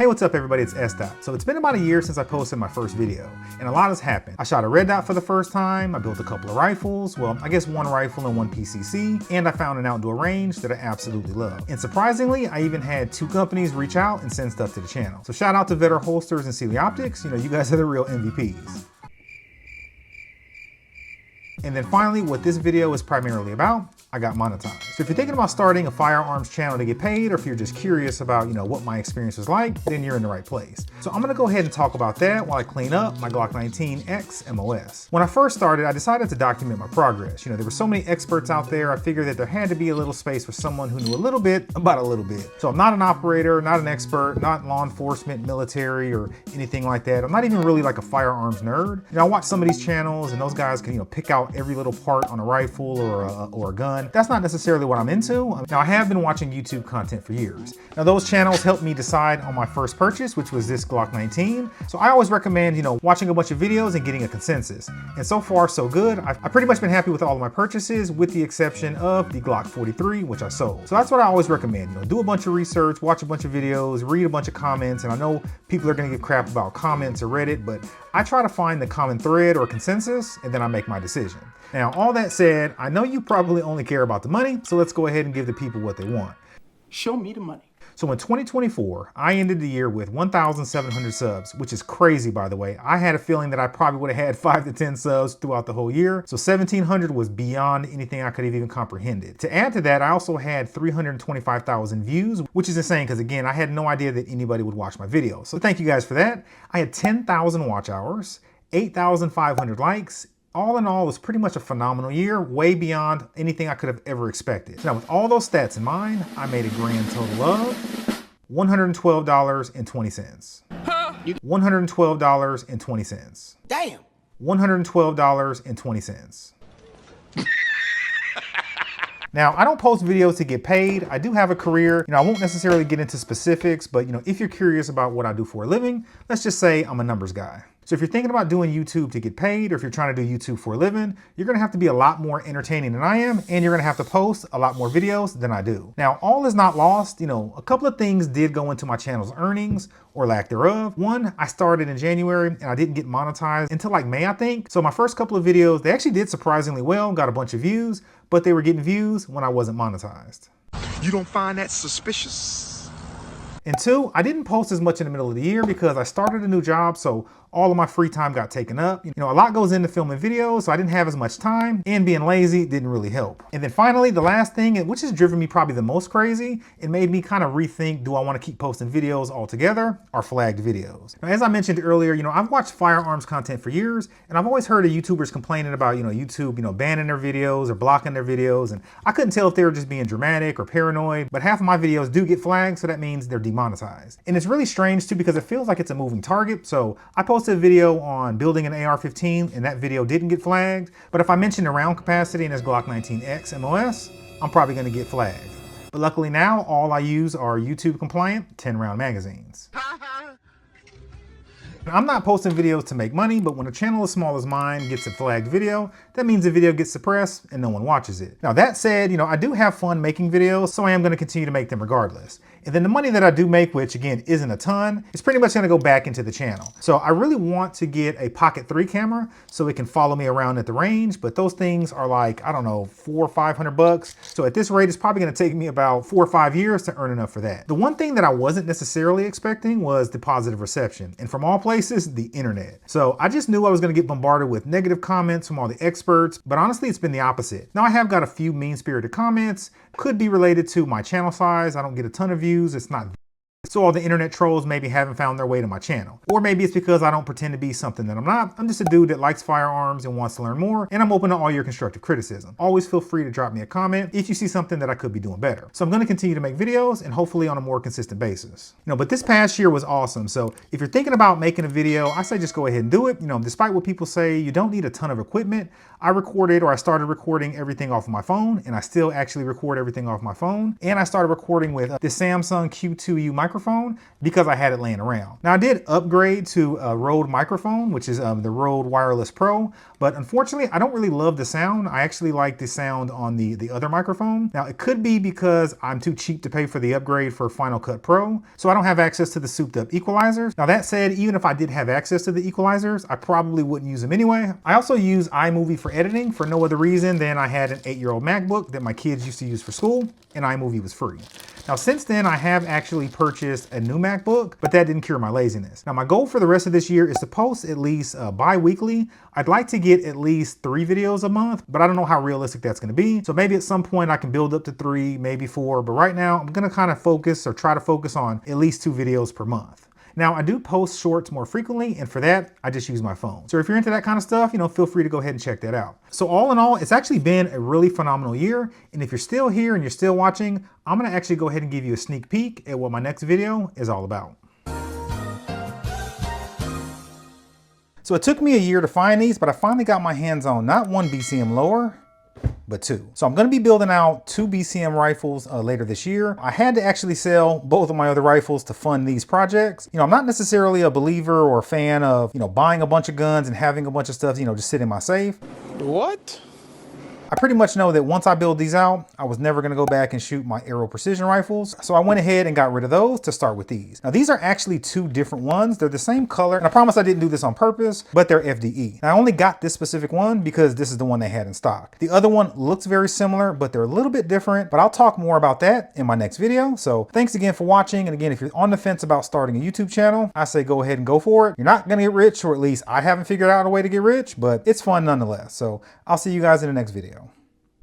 Hey, what's up everybody, it's S-Dot. So it's been about a year since I posted my first video, and a lot has happened. I shot a red dot for the first time, I built a couple of rifles, well, I guess one rifle and one PCC, and I found an outdoor range that I absolutely love. And surprisingly, I even had 2 companies reach out and send stuff to the channel. So shout out to Vetter Holsters and Sealy Optics, you guys are the real MVPs. And then finally, what this video is primarily about, I got monetized. So if you're thinking about starting a firearms channel to get paid, or if you're just curious about, what my experience was like, then you're in the right place. So I'm gonna go ahead and talk about that while I clean up my Glock 19X MOS. When I first started, I decided to document my progress. There were so many experts out there, I figured that there had to be a little space for someone who knew a little bit about a little bit. So I'm not an operator, not an expert, not law enforcement, military, or anything like that. I'm not even really like a firearms nerd. I watch some of these channels and those guys can, pick out every little part on a rifle or a gun. That's not necessarily what I'm into. Now I have been watching YouTube content for years. Now those channels helped me decide on my first purchase, which was this Glock 19. So I always recommend, watching a bunch of videos and getting a consensus. And so far so good. I've pretty much been happy with all of my purchases with the exception of the Glock 43, which I sold. So that's what I always recommend, do a bunch of research, watch a bunch of videos, read a bunch of comments. And I know people are gonna give crap about comments or Reddit, but I try to find the common thread or consensus and then I make my decision. Now, all that said, I know you probably only care about the money, so let's go ahead and give the people what they want. Show me the money. So in 2024, I ended the year with 1,700 subs, which is crazy, by the way. I had a feeling that I probably would have had 5 to 10 subs throughout the whole year. So 1,700 was beyond anything I could have even comprehended. To add to that, I also had 325,000 views, which is insane because again, I had no idea that anybody would watch my videos. So thank you guys for that. I had 10,000 watch hours, 8,500 likes. All in all, it was pretty much a phenomenal year, way beyond anything I could have ever expected. Now, with all those stats in mind, I made a grand total of $112.20. Huh? $112.20. Damn. $112.20. Now, I don't post videos to get paid. I do have a career. I won't necessarily get into specifics, but if you're curious about what I do for a living, let's just say I'm a numbers guy. So if you're thinking about doing YouTube to get paid, or if you're trying to do YouTube for a living, you're gonna have to be a lot more entertaining than I am, and you're gonna have to post a lot more videos than I do. Now, all is not lost. A couple of things did go into my channel's earnings, or lack thereof. One, I started in January and I didn't get monetized until like May, I think. So my first couple of videos, they actually did surprisingly well, got a bunch of views, but they were getting views when I wasn't monetized. You don't find that suspicious? And 2, I didn't post as much in the middle of the year because I started a new job, so all of my free time got taken up. A lot goes into filming videos, so I didn't have as much time, and being lazy didn't really help. And then finally, the last thing, which has driven me probably the most crazy, it made me kind of rethink, do I want to keep posting videos altogether, or flagged videos? Now, as I mentioned earlier, I've watched firearms content for years, and I've always heard of YouTubers complaining about, YouTube, banning their videos or blocking their videos, and I couldn't tell if they were just being dramatic or paranoid, but half of my videos do get flagged, so that means they're demonetized. And it's really strange too, because it feels like it's a moving target. So I posted a video on building an AR-15 and that video didn't get flagged. But if I mention the round capacity in this Glock 19X MOS, I'm probably gonna get flagged. But luckily now, all I use are YouTube compliant 10-round magazines. I'm not posting videos to make money, but when a channel as small as mine gets a flagged video, that means the video gets suppressed and no one watches it. Now that said, I do have fun making videos, so I am gonna continue to make them regardless. And then the money that I do make, which again isn't a ton, is pretty much gonna go back into the channel. So I really want to get a Pocket 3 camera so it can follow me around at the range, but those things are like, I don't know, $400 or $500. So at this rate, it's probably gonna take me about 4 or 5 years to earn enough for that. The one thing that I wasn't necessarily expecting was the positive reception. And from all places, the internet. So I just knew I was gonna get bombarded with negative comments from all the experts, but honestly, it's been the opposite. Now I have got a few mean-spirited comments, could be related to my channel size. I don't get a ton of views, it's not. So all the internet trolls maybe haven't found their way to my channel. Or maybe it's because I don't pretend to be something that I'm not. I'm just a dude that likes firearms and wants to learn more, and I'm open to all your constructive criticism. Always feel free to drop me a comment if you see something that I could be doing better. So I'm gonna continue to make videos and hopefully on a more consistent basis. But this past year was awesome. So if you're thinking about making a video, I say just go ahead and do it. Despite what people say, you don't need a ton of equipment. I started recording everything off of my phone, and I still actually record everything off my phone. And I started recording with this Samsung Q2U microphone. microphone because I had it laying around. Now I did upgrade to a Rode microphone, which is the Rode Wireless Pro, but unfortunately I don't really love the sound. I actually like the sound on the other microphone. Now it could be because I'm too cheap to pay for the upgrade for Final Cut Pro, so I don't have access to the souped up equalizers. Now that said, even if I did have access to the equalizers, I probably wouldn't use them anyway. I also use iMovie for editing for no other reason than I had an 8-year-old MacBook that my kids used to use for school, and iMovie was free. Now since then, I have actually purchased a new MacBook, but that didn't cure my laziness. Now my goal for the rest of this year is to post at least bi-weekly. I'd like to get at least 3 videos a month, but I don't know how realistic that's gonna be. So maybe at some point I can build up to 3, maybe 4, but right now I'm gonna kind of focus or try to focus on at least 2 videos per month. Now I do post shorts more frequently, and for that, I just use my phone. So if you're into that kind of stuff, feel free to go ahead and check that out. So all in all, it's actually been a really phenomenal year. And if you're still here and you're still watching, I'm gonna actually go ahead and give you a sneak peek at what my next video is all about. So it took me a year to find these, but I finally got my hands on not 1 BCM lower, but 2. So I'm going to be building out 2 BCM rifles later this year. I had to actually sell both of my other rifles to fund these projects. I'm not necessarily a believer or a fan of, buying a bunch of guns and having a bunch of stuff, just sit in my safe. What? I pretty much know that once I build these out, I was never gonna go back and shoot my Aero Precision rifles. So I went ahead and got rid of those to start with these. Now these are actually 2 different ones. They're the same color, and I promise I didn't do this on purpose, but they're FDE. Now I only got this specific one because this is the one they had in stock. The other one looks very similar, but they're a little bit different, but I'll talk more about that in my next video. So thanks again for watching. And again, if you're on the fence about starting a YouTube channel, I say go ahead and go for it. You're not gonna get rich, or at least I haven't figured out a way to get rich, but it's fun nonetheless. So I'll see you guys in the next video.